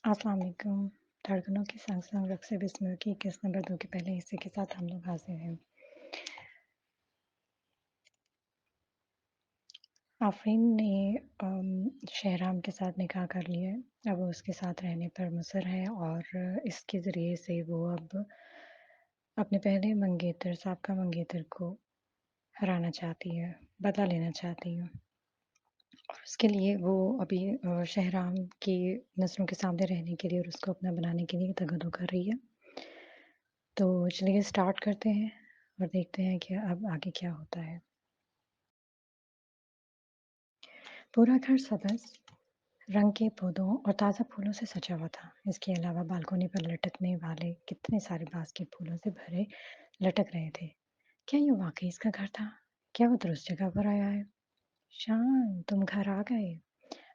अस्सलाम वालेकुम। धड़कनों की संग-संग रक़्स बिस्मिल की किस्त नंबर 2 के पहले हिस्से के साथ हम लोग हाज़िर हैं। आफ़रीन ने शहराम के साथ निकाह कर लिया है। अब वो उसके साथ रहने पर मुصر है और इसके ज़रिए से वो अब अपने पहले मंगेतर साबका मंगेतर को हराना चाहती है, बदला लेना चाहती है। और उसके लिए वो अभी शहराम की नज़रों के सामने रहने के लिए और उसको अपना बनाने के लिए तगल्लुफ़ कर रही है। तो चलिए स्टार्ट करते हैं और देखते हैं कि अब आगे क्या होता है। पूरा घर सब्ज़ रंग के पौधों और ताज़ा फूलों से सजा हुआ था। इसके अलावा बालकनी पर लटकने वाले कितने सारे बास्केट फूलों से भरे लटक रहे थे। क्या ये वाक़ई इसका घर था? क्या वो दुरुस्त जगह पर आया है? शान, तुम घर आ गए।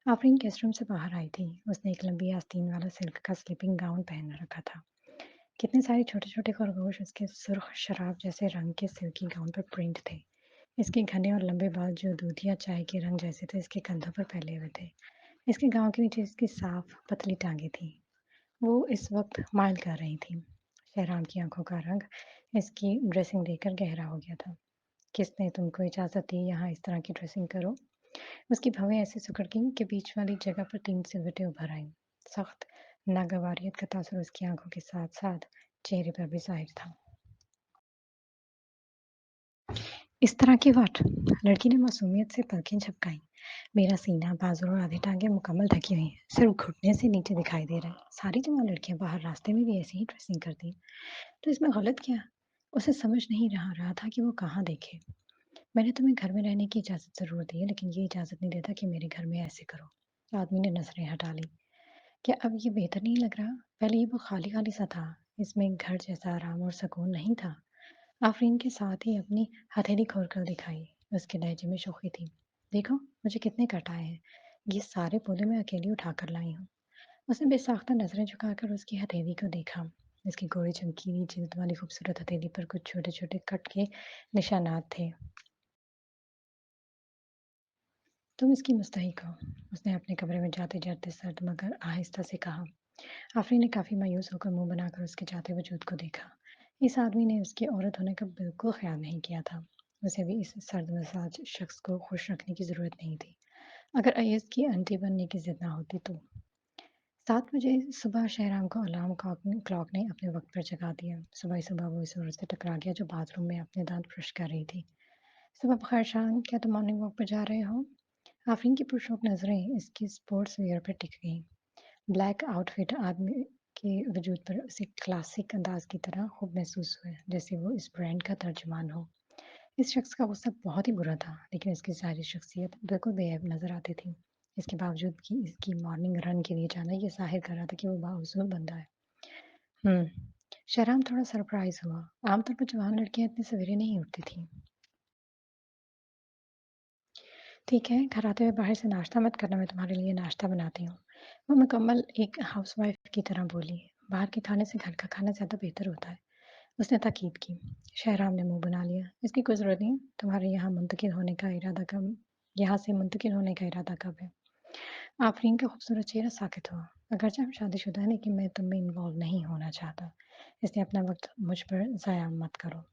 आफ़रीन गेस्ट रूम से बाहर आई थी। उसने एक लंबी आस्तीन वाला सिल्क का स्लीपिंग गाउन पहन रखा था। कितने सारे छोटे-छोटे खरगोश उसके सुर्ख शराब जैसे रंग के सिल्की गाउन पर प्रिंट थे। इसके घने और लंबे बाल जो दूधिया चाय के रंग जैसे थे, इसके कंधों पर फैले हुए थे। इसके गाँव के नीचे इसकी साफ, पतली टाँगें थीं। वो इस वक़्त माइल कर रही थी। शहराम की आँखों का रंग इसकी ड्रेसिंग देखकर गहरा हो गया था। किसने तुमको इजाज़त दी यहाँ इस तरह की ड्रेसिंग करो? उसकी भवें ऐसे सिकुड़ गईं कि बीच वाली जगह पर 3 सिलवटें उभर आईं। सख्त नागवारियत का तासुर उसकी आँखों के साथ-साथ चेहरे पर भी ज़ाहिर था। इस तरह की वाट? लड़की ने मासूमियत से पलकें झपकाईं। मेरा सीना, बाजू और आधी टाँगें मुकम्मल ढकी हुई हैं। सिर्फ़ घुटने से नीचे दिखाई दे रहा है। सारी जवान लड़कियाँ बाहर रास्ते में भी ऐसी ही ड्रेसिंग करती हैं। तो इसमें गलत क्या? उसे समझ नहीं रहा था कि वो कहाँ देखे। मैंने तुम्हें घर में रहने की इजाज़त ज़रूर दी है, लेकिन ये इजाज़त नहीं देता कि मेरे घर में ऐसे करो। आदमी ने नज़रें हटा लीं। क्या अब ये बेहतर नहीं लग रहा? पहले ये वो खाली-खाली सा था। इसमें घर जैसा आराम और सुकून नहीं था। आफ़रीन के साथ ही अपनी हथेली खोलकर दिखाई। उसके लहजे में शोख़ी थी। देखो, मुझे कितने कट आए हैं। ये सारे फूल मैं अकेली उठाकर लाई हूँ। उसने बेसाख्ता नज़रें झुकाकर उसकी हथेली को देखा। उसकी गोरी चमकीली जिल्द वाली खूबसूरत हथेली पर कुछ छोटे-छोटे कट के निशानात थे। तुम इसकी मुस्तहिक हो, उसने अपने कमरे में जाते-जाते सर्द मगर आहिस्ता से कहा। आफ़रीन ने काफ़ी मायूस होकर मुँह बनाकर उसके जाते वजूद को देखा। इस आदमी ने उसके औरत होने का बिल्कुल ख़्याल नहीं किया था। उसे भी इस सर्द मिज़ाज शख़्स को खुश रखने की ज़रूरत नहीं थी। अगर अय्यज़ की आंटी बनने की ज़िद ना होती तो। 7 बजे सुबह शहराम को अलार्म क्लॉक ने अपने वक़्त पर जगा दिया। सुबह ही सुबह वो इस औरत से टकरा गया जो बाथरूम में अपने दाँत ब्रश कर रही थी। सुबह बख़ैर शान, क्या तुम मॉर्निंग वॉक पर जा रहे हो? आफ़रीन की पुरशौक नज़रें इसकी स्पोर्ट्स वियर पर टिक गईं। ब्लैक आउटफिट आदमी के वजूद पर उसे क्लासिक अंदाज की तरह खूब महसूस हुआ, जैसे वो इस ब्रांड का तर्जुमान हो। इस शख्स का गुस्सा बहुत ही बुरा था, लेकिन इसकी ज़ाहिरी शख्सियत बिल्कुल बेऐब नज़र आती थी। इसके बावजूद कि इसकी मॉर्निंग रन के लिए जाना ये ज़ाहिर कर रहा था कि वो बाउसूल बंदा है। हुँ, शहराम थोड़ा सरप्राइज़ हुआ। आमतौर पर जवान लड़कियाँ इतनी सवेरे नहीं उठती थीं। ठीक है, घर आते हुए बाहर से नाश्ता मत करना, मैं तुम्हारे लिए नाश्ता बनाती हूँ। वो मुकम्मल एक हाउसवाइफ़ की तरह बोली। बाहर के खाने से घर का खाना ज़्यादा बेहतर होता है। उसने ताकीद की। शहराम ने मुँह बना लिया। इसकी कोई ज़रूरत नहीं, तुम्हारे यहाँ से मुंतकिल होने का इरादा कब है? आफ़रीन का खूबसूरत चेहरा साकित हुआ। अगरचे हम शादीशुदा हैं, लेकिन मैं तुम में इन्वॉल्व नहीं होना चाहता। इसलिए अपना वक़्त मुझ पर ज़ाया मत करो।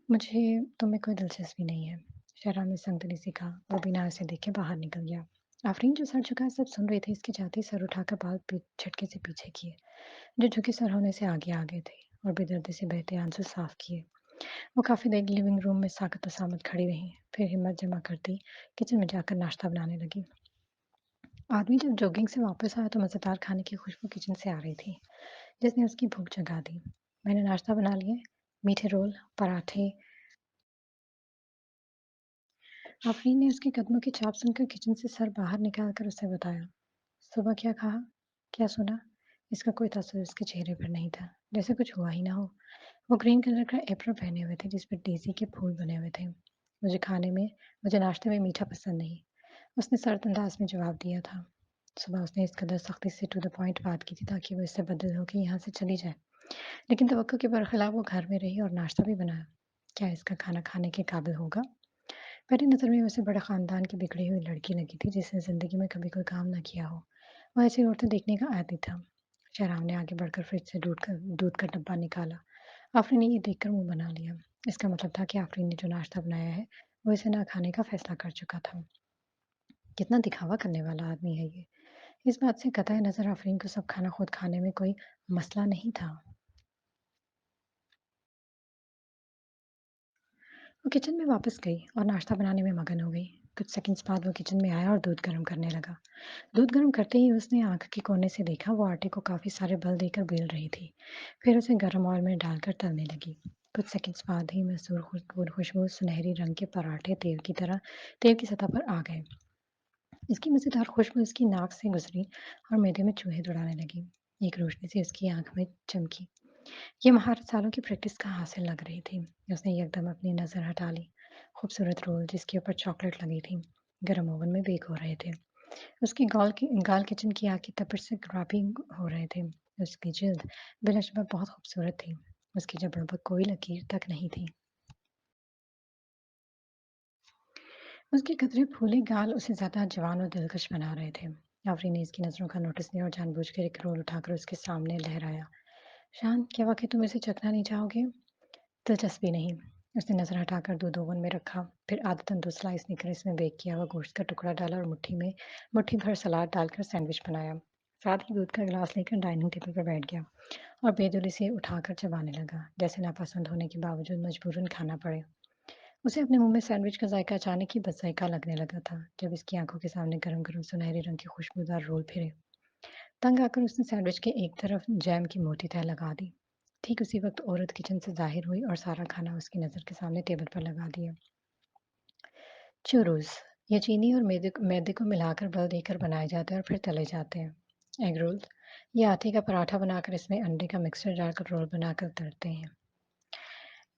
मुझे तुम में कोई दिलचस्पी नहीं है। शहराम ने संगतली से कहा। वो बिना उसे देखे बाहर निकल गया। आफ़रीन जो सर झुकाए सब सुन रही थी, इसके जाते ही सर उठाकर बाल झटके से पीछे किए, जो झुके सर होने से आगे आ गए थे और बेदर्दी से बहते आंसू साफ किए। वो काफ़ी देर लिविंग रूम में साकत सामत खड़ी रही, फिर हिम्मत जमा करती किचन में जाकर नाश्ता बनाने लगी। आदमी जब जॉगिंग से वापस आया तो मज़ेदार खाने की खुशबू किचन से आ रही थी, जिसने उसकी भूख जगा दी। मैंने नाश्ता बना लिया है, मीठे रोल, पराठे। आफरीन ने उसके कदमों की चाप सुनकर किचन से सर बाहर निकाल कर उसे बताया। सुबह क्या कहा? क्या सुना? इसका कोई तासुर उसके चेहरे पर नहीं था, जैसे कुछ हुआ ही ना हो। वो ग्रीन कलर का एप्रन पहने हुए थे जिस पर डेज़ी के फूल बने हुए थे। मुझे नाश्ते में मीठा पसंद नहीं, उसने सर्द अंदाज में जवाब दिया था। सुबह उसने इस कदर सख्ती से टू द पॉइंट बात की थी ताकि वो इससे बदल होकर यहाँ से चली जाए, लेकिन तवक्को के बरखिलाफ वो घर में रही और नाश्ता भी बनाया। क्या इसका खाना खाने के काबिल होगा? पहली नज़र में उसे बड़े ख़ानदान की बिगड़ी हुई लड़की लगी थी जिसने ज़िंदगी में कभी कोई काम ना किया हो। वो ऐसी औरतें देखने का आदी था। शहराम ने आगे बढ़कर फ्रिज से दूध का डब्बा निकाला। आफरीन ने ये देखकर मुंह बना लिया। इसका मतलब था कि आफरीन ने जो नाश्ता बनाया है, वो इसे ना खाने का फैसला कर चुका था। कितना दिखावा करने वाला आदमी है ये। इस बात से कतई नज़र आफरीन को सब खाना खुद खाने में कोई मसला नहीं था। वो किचन में वापस गई और नाश्ता बनाने में मगन हो गई। कुछ सेकंड्स बाद वो किचन में आया और दूध गर्म करने लगा। दूध गर्म करते ही उसने आँख के कोने से देखा, वो आटे को काफ़ी सारे बल देकर बेल रही थी। फिर उसे गरम ऑयल में डालकर तलने लगी। कुछ सेकंड्स बाद ही मैसूर खुशबू सुनहरी रंग के पराठे तेल की सतह पर आ गए। इसकी मज़ेदार खुशबू उसकी नाक से गुजरी और मैदे में चूहे दौड़ाने लगी। एक रोशनी सी उसकी आँख में चमकी। ये महारत सालों की प्रैक्टिस का हासिल लग रही थी। उसने एकदम अपनी नज़र हटा ली। खूबसूरत रोल जिसके ऊपर चॉकलेट लगी थी, गरम ओवन में बेक हो रहे थे। उसके गाल किचन की आग की तपिश से गुलाबी हो रहे थे। उसकी जिल्द बिलाशुबा बहुत खूबसूरत थी। उसके जबड़ों पर कोई लकीर तक नहीं थी। उसके कतरे फूले गाल उसे ज़्यादा जवान और दिलकश बना रहे थे। आफरीन ने इसकी नज़रों का नोटिस लिया और जानबूझकर एक रोल उठाकर उसके सामने लहराया। शान, क्या वाकई तुम इसे चखना नहीं चाहोगे? दिलचस्पी नहीं। उसने नज़र हटाकर दूध ओवन में रखा, फिर आधतन 2 स्लाइस निकलेस में बेक किया हुआ गोश्त का टुकड़ा डाला और मुट्ठी भर सलाद डालकर सैंडविच बनाया। साथ ही दूध का गिलास लेकर डाइनिंग टेबल पर बैठ गया और बेदिली से उठाकर चबाने लगा, जैसे नापसंद होने के बावजूद मजबूरन खाना पड़े। उसे अपने मुंह में सैंडविच का जायका अचानक ही बदजायका लगने लगा था, जब इसकी आंखों के सामने गरम-गरम सुनहरे रंग के खुशबूदार रोल फिरे। तंग आकर उसने सैंडविच के एक तरफ जैम की मोटी तह लगा दी। ठीक उसी वक्त औरत किचन से ज़ाहिर हुई और सारा खाना उसकी नज़र के सामने टेबल पर लगा दिया। चुरूज़, ये चीनी और मैदे को मिलाकर बल देकर बनाए जाते हैं और फिर तले जाते हैं। एग रोल, ये आटे का पराठा बनाकर इसमें अंडे का मिक्सचर डालकर रोल बनाकर तलते हैं।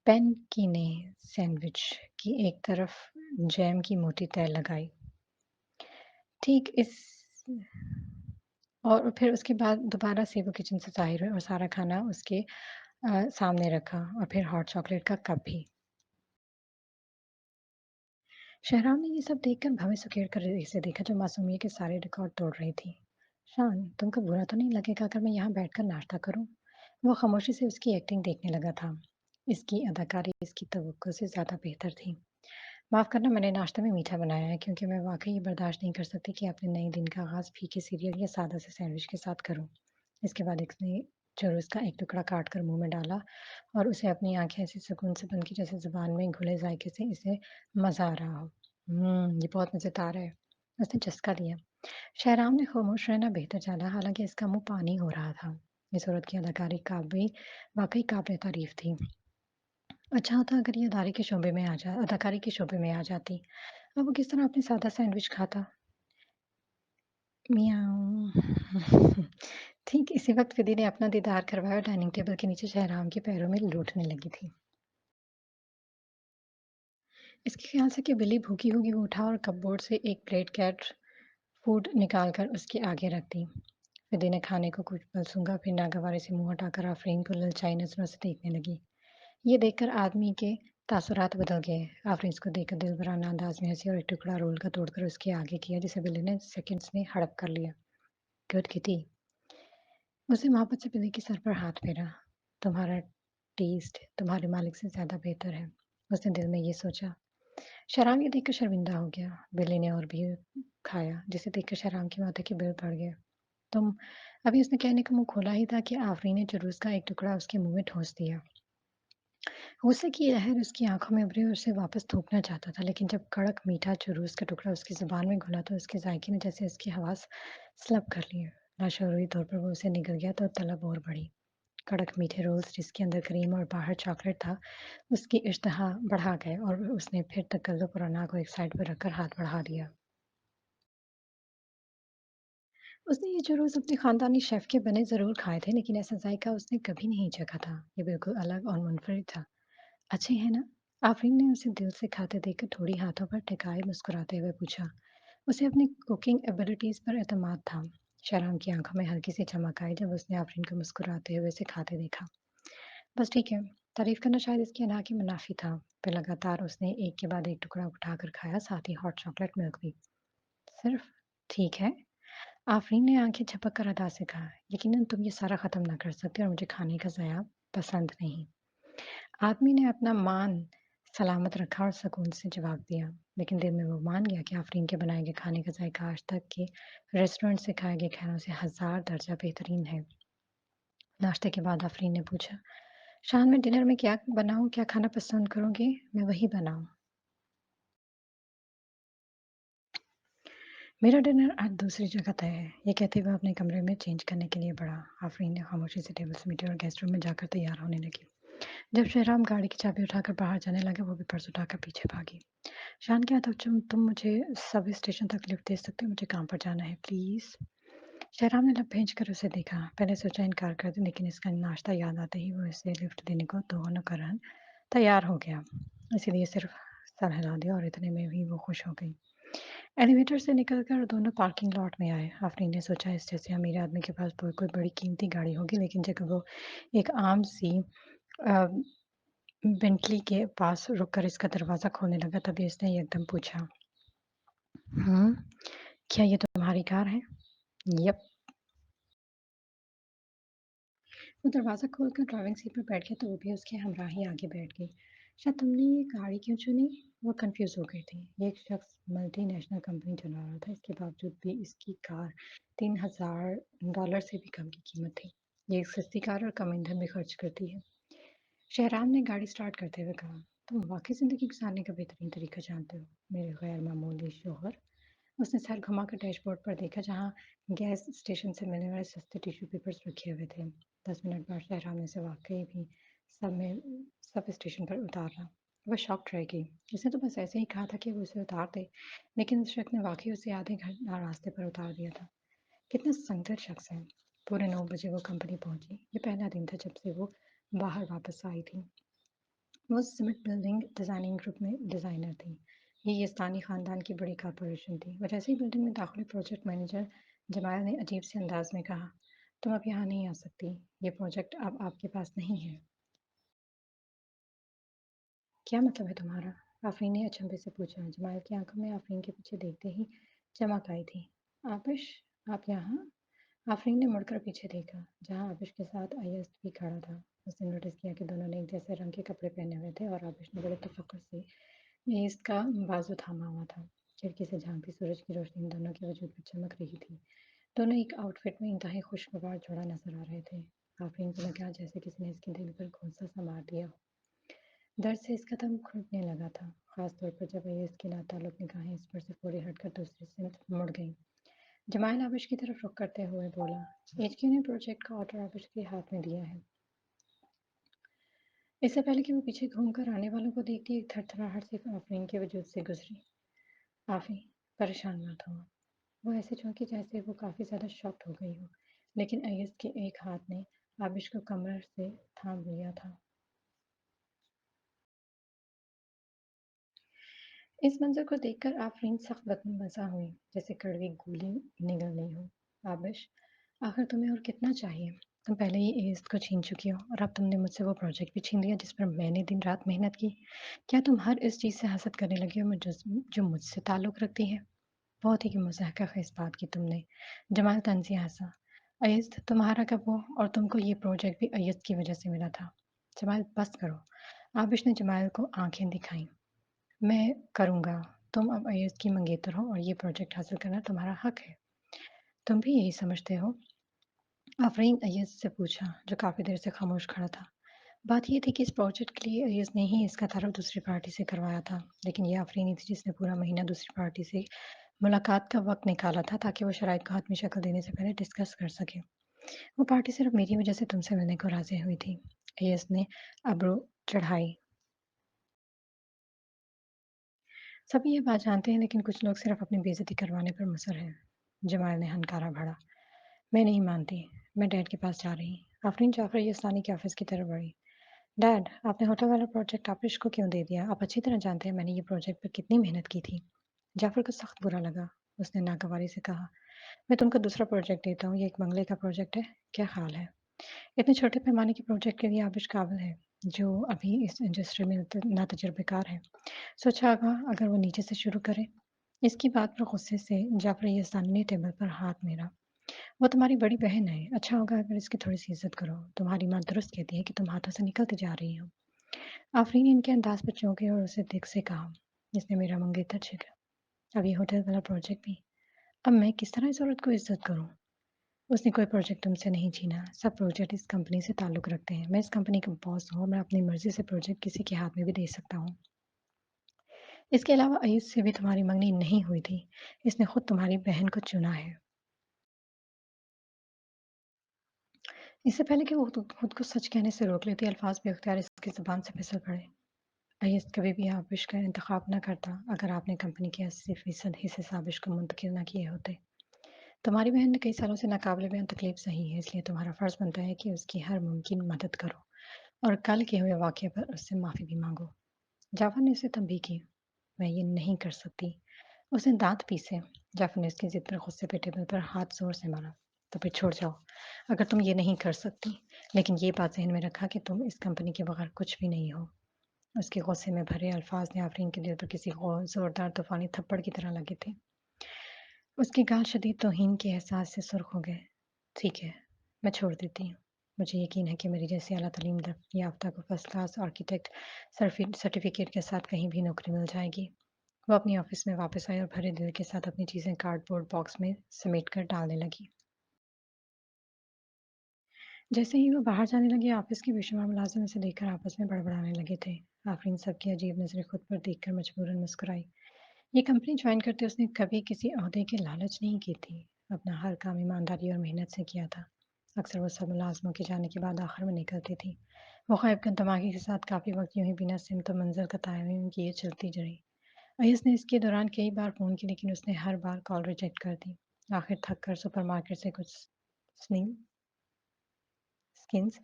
पैनकीने सैंडविच की एक तरफ जैम की मोटी तह लगाई। ठीक इस और फिर उसके बाद दोबारा से वो किचन से ज़ाहिर हुए और सारा खाना उसके सामने रखा और फिर हॉट चॉकलेट का कप भी। शहराम ने ये सब देखकर भवें सुकेड़ कर इसे देखा, जो मासूमियत के सारे रिकॉर्ड तोड़ रही थी। शान, तुमको बुरा तो नहीं लगेगा अगर मैं यहाँ बैठकर नाश्ता करूँ? वो खामोशी से उसकी एक्टिंग देखने लगा था। इसकी अदाकारी इसकी तवक्को से ज़्यादा बेहतर थी। माफ़ करना, मैंने नाश्ते में मीठा बनाया है क्योंकि मैं वाक़ई ये बर्दाश्त नहीं कर सकती कि अपने नए दिन का आगाज़ फीके सीरियल या सादा से सैंडविच के साथ करूँ। इसके बाद उसने चोरस का एक टुकड़ा काट कर मुँह में डाला और उसे अपनी आँखें ऐसे सुकून से बंद की जैसे ज़ुबान में घुले जायके से इसे मज़ा आ रहा हो। ये बहुत मज़ेदार है। उसने चस्का लिया। शहराम ने खामोश रहना बेहतर जाना, हालाँकि इसका मुँह पानी हो रहा था। इस औरत की वाक़ई काबिल तारीफ़ थी। अच्छा होता अगर ये अदाकारी के शोबे में आ जाती। अब वो किस तरह अपनी सादा सैंडविच खाता? मियाँव। ठीक इसी वक़्त फिदी ने अपना दीदार करवाया और डाइनिंग टेबल के नीचे शहराम के पैरों में लोटने लगी थी। इसके ख़्याल से कि बिल्ली भूखी होगी, वो उठा और कपबोर्ड से एक प्लेट कैट फूड निकाल कर उसके आगे रख दी। फिदी ने खाने को कुछ पल सूंघा, फिर नागवारे से मुँह हटाकर आफ़रीन को ललचाई नज़रों से देखने लगी। ये देखकर आदमी के तासुरात बदल गए। आफ़रीन को देखकर दिलबराना अंदाज़ में हँसी और एक टुकड़ा रोल का तोड़कर उसके आगे किया, जिसे बिल्ली ने सेकंड्स में हड़प कर लिया। Good kitty. उसने मोहब्बत से बिल्ली के सर पर हाथ फेरा। तुम्हारा टेस्ट तुम्हारे मालिक से ज़्यादा बेहतर है। उसने दिल में ये सोचा। शहराम ये देखकर शर्मिंदा हो गया। बिल्ली ने और भी खाया, जिसे देखकर शहराम के माथे के बाल बढ़ गए। तुम अभी उसने कहने का मुँह खोला ही था कि आफ़रीन ने जुलूस का एक टुकड़ा उसके मुँह में ठोस दिया। गुस्से की लहर उसकी आँखों में उभरी और उसे वापस थूकना चाहता था, लेकिन जब कड़क मीठा चुरूस का टुकड़ा उसकी ज़ुबान में घुला तो उसके जायके ने जैसे उसकी हवास स्लब कर लिए। लाशऊरी तौर पर वो उसे निगल गया तो तलब और बढ़ी। कड़क मीठे रोल्स जिसके अंदर क्रीम और बाहर चॉकलेट था, उसकी इश्तहा बढ़ा गए और उसने फिर तकल्लुफ़ और अना को एक साइड पर रखकर हाथ बढ़ा दिया। उसने ये चुरूस अपने खानदानी शेफ़ के बने ज़रूर खाए थे, लेकिन ऐसा जायका उसने कभी नहीं चखा था। ये बिल्कुल अलग और मुनफ़रिद था। अच्छे हैं ना? आफ़रीन ने उसे दिल से खाते देखकर थोड़ी हाथों पर टिकाए मुस्कुराते हुए पूछा। उसे अपनी कुकिंग एबिलिटीज़ पर एतमाद था। शहराम की आँखों में हल्की सी चमक आई जब उसने आफ़रीन को मुस्कुराते हुए उसे खाते देखा। बस ठीक है। तारीफ़ करना शायद इसकी अना के मुनाफ़ी था। फिर लगातार उसने एक के बाद एक टुकड़ा उठाकर खाया, साथ ही हॉट चॉकलेट मिल्क भी। सिर्फ़ ठीक है? आफरीन ने आंखें झपक कर अदा से कहा, यकीनन तुम ये सारा खत्म ना कर सकते और मुझे खाने का ज़ाया पसंद नहीं। आदमी ने अपना मान सलामत रखा और सुकून से जवाब दिया, लेकिन दिल में वो मान गया कि आफरीन के बनाए गए खाने का जायका आज तक के रेस्टोरेंट से खाए गए खानों से हज़ार दर्जा बेहतरीन है। नाश्ते के बाद आफरीन ने पूछा, शाम में डिनर में क्या बनाऊँ? क्या खाना पसंद करोगे? मैं वही बनाऊँ। मेरा डिनर आज दूसरी जगह तय है। ये कहते हुए अपने कमरे में चेंज करने के लिए बढ़ा। आफरीन ने खामोशी से टेबल समेटी और गेस्ट रूम में जाकर तैयार होने लगी। जब शहराम गाड़ी की चाबी उठाकर बाहर जाने लगे, वो भी पर्स उठाकर पीछे भागी। शान क्या था, तुम मुझे सब स्टेशन तक लिफ्ट दे सकते हो? मुझे काम पर जाना है, प्लीज। शहराम ने लब भेज कर उसे देखा। पहले सोचा इनकार कर दे, लेकिन इसका नाश्ता याद आते ही वो इसे लिफ्ट देने को दोनों करन तैयार हो गया। इसीलिए सिर्फ सर हिला दिया और इतने में भी वो खुश हो गई। एलिवेटर से निकलकर दोनों पार्किंग लॉट में आए। आफरीन ने सोचा इस जैसे अमीर आदमी के पास कोई कोई बड़ी कीमती गाड़ी होगी, लेकिन जब वो एक आम सी अ, बेंटली के पास रुककर इसका दरवाज़ा खोलने लगा, तभी इसने एकदम पूछा, "हुँ, क्या ये तुम्हारी कार है?" "यप।" वो दरवाज़ा खोलकर ड्राइविंग सीट पर बैठ गया तो वो भी उसके हमरा ही आगे बैठ गई। "अच्छा, तुमने ये गाड़ी क्यों चुनी?" वो कन्फ्यूज़ हो गई थी। ये एक शख्स मल्टीनेशनल कंपनी चला रहा था, इसके बावजूद भी इसकी कार $3000 से भी कम की कीमत थी। ये एक सस्ती कार और कम ईंधन भी खर्च करती है। शहराम ने गाड़ी स्टार्ट करते हुए कहा, "तुम वाक़ई ज़िंदगी गुज़ारने का बेहतरीन तरीका जानते हो, मेरे गैर मामूली शौहर।" उसने सर घुमाकर डैशबोर्ड पर देखा, जहाँ गैस स्टेशन से मिलने वाले सस्ते टिश्यू पेपर्स रखे हुए थे। 10 मिनट बाद शहराम ने उसे वाकई भी सब में सब स्टेशन पर उतारा। वह शॉक्ड रह गई। उसने तो बस ऐसे ही कहा था कि वो उसे उतार दे, लेकिन उस शख्स ने वाकई उसे आधे घंटा रास्ते पर उतार दिया था। कितना संगठित शख्स है। पूरे 9 बजे वो कंपनी पहुंची। ये पहला दिन था जब से वो बाहर वापस आई थी। वो सिमेंट बिल्डिंग डिज़ाइनिंग ग्रुप में डिज़ाइनर थी। ये यज़दानी ख़ानदान की बड़ी कॉरपोरेशन थी। वो जैसे ही बिल्डिंग में दाखिल हुई, प्रोजेक्ट मैनेजर जमाल ने अजीब से अंदाज में कहा, तुम अब यहाँ नहीं आ सकती। ये प्रोजेक्ट अब आपके पास नहीं है। क्या मतलब है तुम्हारा? आफरीन ने अचंभे से पूछा। जमाल की आंखों में आफरीन के पीछे देखते ही चमक आई थी। आबिश, आप यहाँ? आफरीन ने मुड़कर पीछे देखा, जहाँ आबिश के साथ अयस भी खड़ा था। उसने नोटिस किया कि दोनों ने एक जैसे रंग के कपड़े पहने हुए थे और आबिश ने बड़े तफक्कुर से इसका बाजू थामा हुआ था। खिड़की से झांकती सूरज की रोशनी इन दोनों के वजूद पर चमक रही थी। दोनों एक आउटफिट में इंतहाई खुशगवार जोड़ा नजर आ रहे थे। आफरीन को लगा जैसे किसी ने इसके दिल पर घूंसा सा मार दिया हो। दर्द से इसका दम घुटने लगा था, खास तौर पर जब ये इसकी नाताल्लुक निगाहें इस पर से पूरी हटकर दूसरी सिमत मुड़ गईं। जमाल आबिश की तरफ रुख करते हुए बोला, एचक्यू ने प्रोजेक्ट का ऑर्डर आबिश के हाथ में दिया है। इससे पहले कि वो पीछे घूमकर आने वालों को देखती, एक थरथराहट से आफरीन के वजूद से गुजरी। आफी, परेशान मत हो। वो ऐसे चौंकी जैसे वो काफ़ी ज़्यादा शॉक्ड हो गई हो, लेकिन अय्यज के एक हाथ ने आबिश को कमर से थाम लिया था। इस मंज़र को देखकर आफरीन सख्त बदमज़ा हुई, जैसे कड़वी गोली निगल रही हो। आबिश, आखिर तुम्हें और कितना चाहिए? तुम पहले ही एज़ को छीन चुकी हो और अब तुमने मुझसे वो प्रोजेक्ट भी छीन लिया जिस पर मैंने दिन-रात मेहनत की। क्या तुम हर इस चीज़ से हसद करने लगी हो जो मुझसे ताल्लुक़ रखती है? बहुत ही मुज़हक़ है इस बात की तुमने। जमाल तंज़ी हँसा। अय्यज़ तुम्हारा कब वो, और तुमको ये प्रोजेक्ट भी अय्यज़ की वज़ह से मिला था। जमाल बस करो। आबिश ने जमाल को आँखें दिखाईं। मैं करूँगा। तुम अब अय्यज़ की मंगेतर हो और ये प्रोजेक्ट हासिल करना तुम्हारा हक है। तुम भी यही समझते हो? आफ़रीन अय्यज़ से पूछा, जो काफ़ी देर से खामोश खड़ा था। बात ये थी कि इस प्रोजेक्ट के लिए अय्यज़ ने ही इसका ताल्लुक दूसरी पार्टी से करवाया था। लेकिन ये आफ़रीन ही थी जिसने पूरा महीना दूसरी पार्टी से मुलाकात का वक़्त निकाला था, ताकि वो शराइत को हतमी शक्ल देने से पहले डिस्कस कर सके। वो पार्टी सिर्फ़ मेरी वज़ह से तुमसे मिलने को राज़ी हुई थी। अय्यज़ ने अब्रू चढ़ाई। सभी ये बात जानते हैं, लेकिन कुछ लोग सिर्फ़ अपनी बेइज़्ज़ती करवाने पर मुसर हैं। जमाल ने हनकारा भड़ा। मैं नहीं मानती। मैं डैड के पास जा रही। आफ़रीन जाफ़र यास्तानी के ऑफ़िस की तरफ बढ़ी। डैड, आपने होटल वाला प्रोजेक्ट आतिश को क्यों दे दिया? आप अच्छी तरह जानते हैं मैंने ये प्रोजेक्ट पर कितनी मेहनत की थी। जाफ़र को सख्त बुरा लगा। उसने नागवारी से कहा, मैं तुमको दूसरा प्रोजेक्ट देता हूँ, ये एक बंगले का प्रोजेक्ट है। क्या ख़्याल है? इतने छोटे पैमाने के प्रोजेक्ट के लिए आबिश काबिल है, जो अभी इस इंडस्ट्री में ना तजुर्बेकार है। सोचा होगा अगर वो नीचे से शुरू करे। इसकी बात पर गुस्से से जाफ़र यज़दानी ने टेबल पर हाथ मेरा। वो तुम्हारी बड़ी बहन है। अच्छा होगा अगर इसकी थोड़ी-सी इज़्ज़त करो। तुम्हारी माँ दुरुस्त कहती है कि तुम हाथों से निकलती जा रही हो। आफ़रीन ने इनके अंदाज़ पर चौंकी और उसे दिल से कहा, इसने मेरा मंगेतर छीना। अब ये होटल वाला प्रोजेक्ट भी। अब मैं किस तरह इस औरत को इज़्ज़त करूँ? उसने कोई प्रोजेक्ट तुमसे नहीं छीना। सब प्रोजेक्ट इस कंपनी से ताल्लुक़ रखते हैं। मैं इस कंपनी का बॉस हूँ और मैं अपनी मर्ज़ी से प्रोजेक्ट किसी के हाथ में भी दे सकता हूँ। इसके अलावा अय्यूब से भी तुम्हारी मंगनी नहीं हुई थी। इसने खुद तुम्हारी बहन को चुना है। इससे पहले कि वो खुद को सच कहने से रोक लेती, अल्फाज़ बेख्तियार इसकी ज़ुबान से फिसल पड़े। अय्यूब कभी भी आबिश का इंतखाब ना करता अगर आपने कंपनी के 80% हिस्से साबिश को मुंतकिल ना किए होते। तुम्हारी बहन ने कई सालों से नाकाबिले बयान तकलीफ सही है, इसलिए तुम्हारा फ़र्ज़ बनता है कि उसकी हर मुमकिन मदद करो और कल के हुए वाक़ये पर उससे माफ़ी भी माँगो। जाफ़र ने उसे तंबीह की, मैं ये नहीं कर सकती। उसने दाँत पीसे। जाफ़र ने उसकी ज़िद पर गुस्से पे टेबल पर हाथ ज़ोर से मारा। तो फिर छोड़ जाओ, अगर तुम ये नहीं कर सकती। लेकिन ये बात ज़हन में रखा कि तुम इस कंपनी के बगैर कुछ भी नहीं हो। उसके गुस्से में भरे अल्फाज़ ने आफ़रीन के दिल पर किसी ज़ोरदार तूफ़ानी थप्पड़ की तरह लगे थे। उसके गाल शदीद तौहीन के एहसास से सुर्ख हो गए। ठीक है, मैं छोड़ देती हूँ। मुझे यकीन है कि मेरी जैसी आला तालीम याफ़्ता को फ़र्स्ट क्लास आर्किटेक्ट सर्टिफ़िकेट के साथ कहीं भी नौकरी मिल जाएगी। वो अपनी ऑफ़िस में वापस आई और भरे दिल के साथ अपनी चीज़ें कार्डबोर्ड बॉक्स में समेट कर डालने लगी। जैसे ही वो बाहर जाने लगी, ऑफ़िस के बेशुमार मुलाज़िम उसे देखकर आपस में बड़बड़ाने लगे थे। आफ़रीन सबकी अजीब नज़रें खुद पर देखकर मजबूरन मुस्कुराई। ये कंपनी जॉइन करते उसने कभी किसी ओहदे की लालच नहीं की थी। अपना हर काम ईमानदारी और मेहनत से किया था। अक्सर वो सब मुलाज़मों के जाने के बाद आखिर में निकलती थी। वो ख़ैबकन तमागे के साथ काफ़ी वक़्त यूँ ही बिना सिमत मंज़र का तायन किए चलती रही। अय्यूज़ ने इसके दौरान कई बार फ़ोन की लेकिन उसने हर बार कॉल रिजेक्ट कर दी। आखिर थक कर सुपरमार्केट से कुछ स्निंग स्किन्स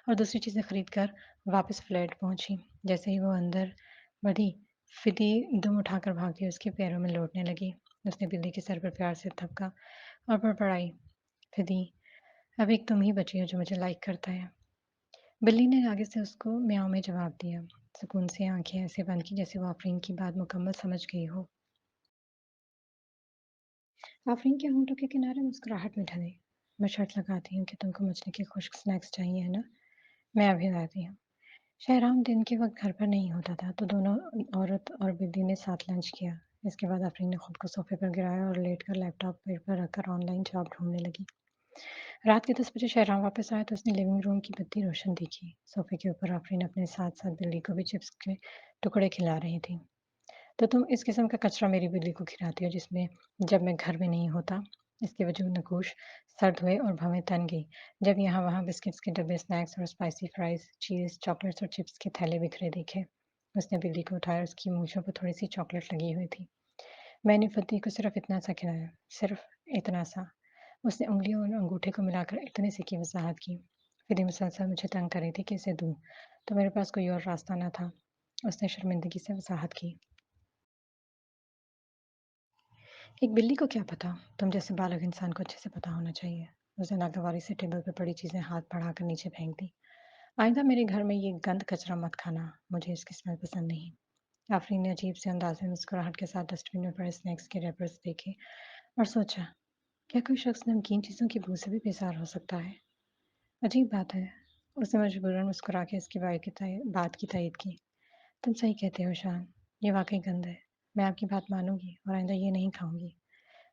और दूसरी चीज़ें खरीद कर वापस फ्लैट पहुंची। जैसे ही वो अंदर बढ़ी, फिदी दुम उठाकर भागती उसके पैरों में लौटने लगी। उसने बिल्ली के सर पर प्यार से थपका और बड़बड़ाई, फिदी, अब एक तुम ही बची हो जो मुझे लाइक करता है। बिल्ली ने आगे से उसको म्याऊं में जवाब दिया। सुकून से आंखें ऐसे बंद की जैसे वो आफरीन की बात मुकम्मल समझ गई हो। आफरीन के होंठों के किनारे मुस्कुराहट में ढली। मैं शर्त लगाती हूँ कि तुमको मछली के खुश्क स्नैक्स चाहिए है ना? मैं अभी लाती हूँ। शहराम दिन के वक़्त घर पर नहीं होता था, तो दोनों औरत और बिल्ली ने साथ लंच किया। इसके बाद आफ़रीन ने खुद को सोफ़े पर गिराया और लेटकर लैपटॉप बेड पर रखकर ऑनलाइन जॉब ढूँढने लगी। रात के 10 बजे शहराम वापस आया तो उसने लिविंग रूम की बत्ती रोशन देखी। सोफ़े के ऊपर आफ़रीन अपने साथ-साथ बिल्ली को भी चिप्स के टुकड़े खिला रही थी। तो तुम इस किस्म का कचरा मेरी बिल्ली को खिलाती हो जिसमें जब मैं घर में नहीं होता। इसके वजूद नकूश सर्द हुए और भवें तन गई जब यहाँ वहाँ बिस्किट्स के डब्बे, स्नैक्स और स्पाइसी फ्राइज, चीज़, चॉकलेट्स और चिप्स के थैले बिखरे दिखे। उसने बिल्ली को उठाया, उसकी मूंछों पर थोड़ी सी चॉकलेट लगी हुई थी। मैंने फद्दी को सिर्फ इतना सा खिलाया, सिर्फ इतना सा। उसने उंगलियों और अंगूठे को मिलाकर इतने से की वजाहत की। फिर ये मुसलसल मुझे तंग कर रही थी कि इसे दूं, तो मेरे पास कोई और रास्ता न था। उसने शर्मिंदगी से वजाहत की। एक बिल्ली को क्या पता? तुम जैसे बालग इंसान को अच्छे से पता होना चाहिए। उसने नागवारी से टेबल पर पड़ी चीजें हाथ बढ़ाकर नीचे फेंक दी। आइंदा मेरे घर में ये गंद कचरा मत खाना, मुझे इसकी स्मेल पसंद नहीं। आफरीन ने अजीब से अंदाज में मुस्कुराहट के साथ डस्टबिन में पड़े स्नैक्स के रैपर्स देखे और सोचा, क्या कोई शख्स नमकीन चीज़ों की बू से भी बेजार हो सकता है? अजीब बात है। उसने मजबूरन मुस्कुरा के इसकी बात की तायद की। तुम सही कहते हो शान, ये वाकई गंद है। मैं आपकी बात मानूंगी और आइंदा ये नहीं खाऊंगी।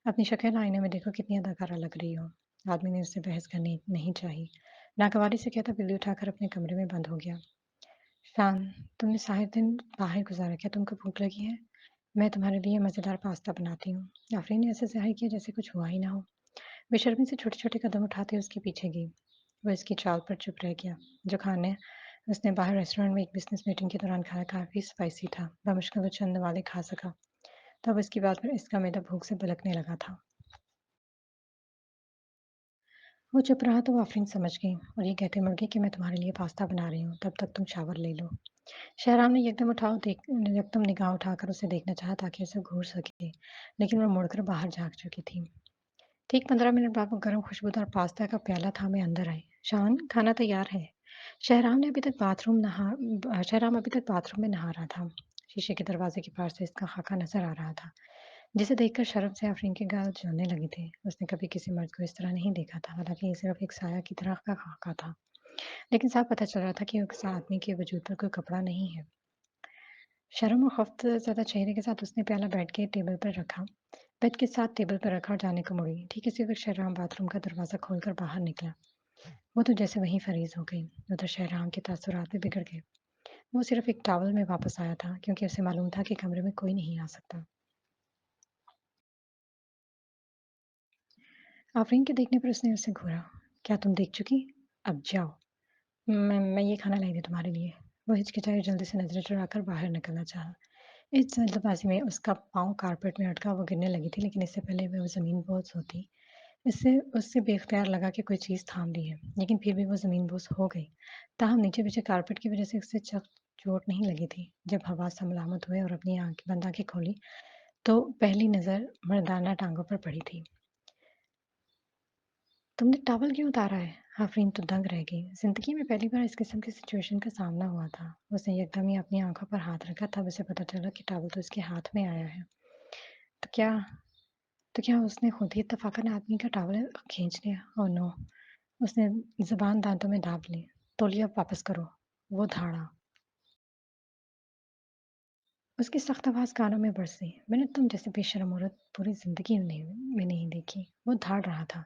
अपनी शक्ल आईने में देखो कितनी अदाकारा लग रही हो। आदमी ने उससे बहस करनी नहीं चाहिए। नागवारी से कहता बिल्ली उठाकर अपने कमरे में बंद हो गया। शान, तुमने सारे दिन बाहर गुजारा, क्या तुमको भूख लगी है? मैं तुम्हारे लिए मज़ेदार पास्ता बनाती हूँ। आफरीन ने ऐसे ज़ाहिर किया जैसे कुछ हुआ ही ना हो। बेशर्मी से छोटे छोटे कदम उठाते उसके पीछे गई। वो इसकी चाल पर चुप रह गया। जो खाने उसने बाहर रेस्टोरेंट में एक बिजनेस मीटिंग के दौरान खाया काफ़ी स्पाइसी था। बमुश्किल वो चंद वाले खा सका। तब इसकी बात पर इसका मैदा भूख से बिलकने लगा था। वो चुप रहा तो वो आफरीन समझ गई और ये कहते मुड़ गई कि मैं तुम्हारे लिए पास्ता बना रही हूँ, तब तक तुम शावर ले लो। शहराम ने एकदम निगाह उठाकर उसे देखना चाहा ताकि उसे घूर सके, लेकिन वो मुड़कर बाहर झाँक चुकी थी। ठीक 15 मिनट बाद वो गर्म खुशबूदार पास्ता का प्याला थामे अंदर आई। शान, खाना तैयार है। शहराम अभी तक बाथरूम में नहा रहा था। शीशे के दरवाजे के पार से इसका खाका नजर आ रहा था। जिसे देखकर शर्म से आफरीन के गाल जलने लगे थे। उसने कभी किसी मर्द को इस तरह नहीं देखा था, हालाँकि ये सिर्फ़ एक साया की तरह का खाका था। लेकिन साफ पता चल रहा था कि उस आदमी के वजूद पर कोई कपड़ा नहीं है। शर्म और खौफ़ ज़्यादा चेहरे के साथ उसने प्याला बेड के टेबल पर रखा। बेड के साथ टेबल पर रखा और जाने को मुड़ी। ठीक इसी वक़्त शहराम बाथरूम का दरवाज़ा खोलकर बाहर निकला। वो तो जैसे वहीं फ़रीज़ हो गई। उधर शहराम के तासुरात भी बिगड़ गए। वो सिर्फ़ एक टॉवल में वापस आया था क्योंकि उसे मालूम था कि कमरे में कोई नहीं आ सकता। आफ़रीन के देखने पर उसने उसे घूरा। क्या तुम देख चुकी? अब जाओ। मैं ये खाना लाई थी तुम्हारे लिए। वो हिचकिचाई और जल्दी से नज़रें चुराकर बाहर निकलना चाहा। इस जल्दबाज़ी में उसका पाँव कारपेट में अटका, वो गिरने लगी थी, लेकिन इससे पहले वो ज़मीन-बोस होती, इससे उससे बेख्तियार लगा कि कोई चीज़ थाम ली है, लेकिन फिर भी वो ज़मीन-बोस हो गई। ताहम नीचे-पीछे कारपेट की वज़ह से उसे चोट नहीं लगी थी। जब हवास मलामत हुए और अपनी बंद आँखें खोली, तो पहली नज़र मर्दाना टाँगों पर पड़ी थी। तुमने टॉवल क्यों उतारा है? आफ़रीन तो दंग रह गई। ज़िंदगी में पहली बार इस किस्म की सिचुएशन का सामना हुआ था। उसने एकदम ही अपनी आँखों पर हाथ रखा, तब उसे पता चला कि टॉवल तो उसके हाथ में आया है। तो क्या तो क्या उसने खुद ही इत्तफ़ाक़न आदमी का टॉवल खींच लिया? Oh no! उसने ज़ुबान दाँतों में दाब ली। तौलिया वापस करो। वो धाड़ा। उसकी सख्त आवाज़ कानों में बरसी। मैंने तुम जैसी बेशर्म औरत पूरी ज़िंदगी में नहीं देखी। वो धाड़ रहा था।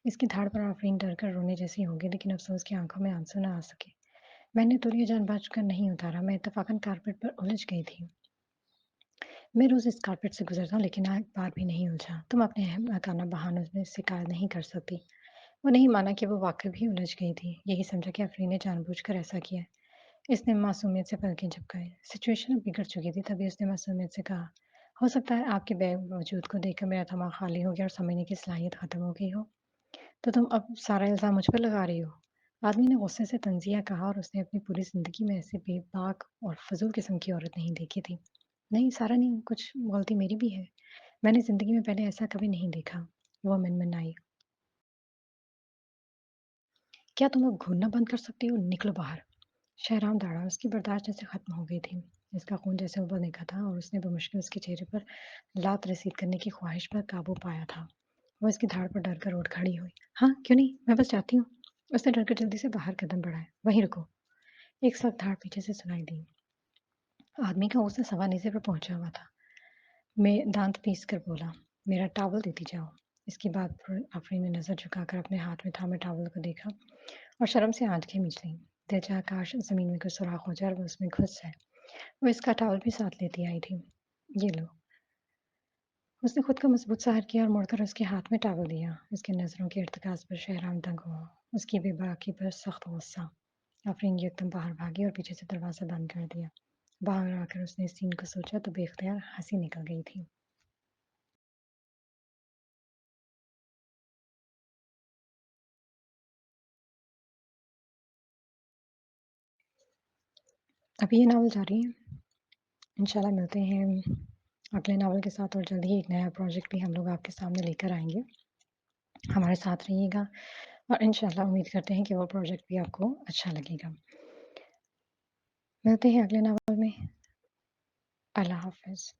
इसकी धाड़ पर आफ़रीन डर कर रोने जैसी हो गई, लेकिन अफ़सोस की आँखों में आँसू न आ सके। मैंने तौलिया जानबूझकर नहीं उतारा, मैं इत्तफ़ाक़न कारपेट पर उलझ गई थी। मैं रोज़ इस कारपेट से गुज़रता हूँ, लेकिन एक बार भी नहीं उलझा। तुम अपने अहमकाना बहानों में शिकायत नहीं कर सकती। वो नहीं माना कि वो वाक़ई भी उलझ गई थी। यही समझा कि आफ़रीन ने जानबूझकर ऐसा किया। इसने मासूमियत से पलकें झपकाई। सिचुएशन अब बिगड़ चुकी थी, तभी उसने मासूमियत से कहा, "हो सकता है आपके बेवजूद को देखकर मेरा दिमाग खाली हो गया और समझने की सलाहियत ख़त्म हो गई हो। तो तुम अब सारा इल्ज़ाम मुझ पर लगा रही हो?" आदमी ने गुस्से से तंज़िया कहा और उसने अपनी पूरी ज़िंदगी में ऐसी बेबाक और फ़ज़ूल किस्म की औरत नहीं देखी थी। "नहीं, सारा नहीं, कुछ गलती मेरी भी है। मैंने ज़िंदगी में पहले ऐसा कभी नहीं देखा।" वो मिनमिनाई। "क्या तुम अब घूरना बंद कर सकती हो? निकलो बाहर।" शहराम दौड़ा, उसकी बर्दाश्त जैसे खत्म हो गई थी। इसका खून जैसे उबल निकला था और उसने बमुश्किल उसके चेहरे पर लात रसीद करने की ख्वाहिश पर काबू पाया था। वो इसकी धाड़ पर डर कर उठ खड़ी हुई। हाँ, क्यों नहीं? मैं बस जाती हूँ। उसने डरकर जल्दी से बाहर कदम बढ़ाए। वहीं रुको। एक सख्त धाड़ पीछे से सुनाई दी। आदमी का गुस्सा सवा नेज़े पर पहुंचा हुआ था। मैं दांत पीस कर बोला, मेरा टॉवल देती जाओ। इसकी बात पर आफरीन ने नजर झुकाकर अपने हाथ में थामे टॉवल को देखा और शर्म से आंखें मीच लीं। दिल चाहा काश ज़मीन में कोई सुराख हो जाए और वो उसमें घुस जाए। वो इसका टॉवल भी साथ लेती आई थी। ये लो। उसने खुद को मजबूत ज़ाहिर किया और मुड़कर उसके हाथ में टॉवल दिया। उसकी नज़रों के इर्तिकाज़ पर शहराम दंग हुआ। उसकी बेबाकी पर सख्त गुस्सा। आफरीन एकदम बाहर भागी और पीछे से दरवाज़ा बंद कर दिया। बाहर आकर उसने इस सीन को सोचा तो बेख्तियार हंसी निकल गई थी। अभी ये नॉवल जारी है। इंशाल्लाह मिलते हैं अगले नॉवल के साथ और जल्द ही एक नया प्रोजेक्ट भी हम लोग आपके सामने लेकर आएँगे। हमारे साथ रहिएगा और इंशाल्लाह उम्मीद करते हैं कि वो प्रोजेक्ट भी आपको अच्छा लगेगा। मिलते हैं अगले नॉवल में। अल्लाह हाफ़िज़।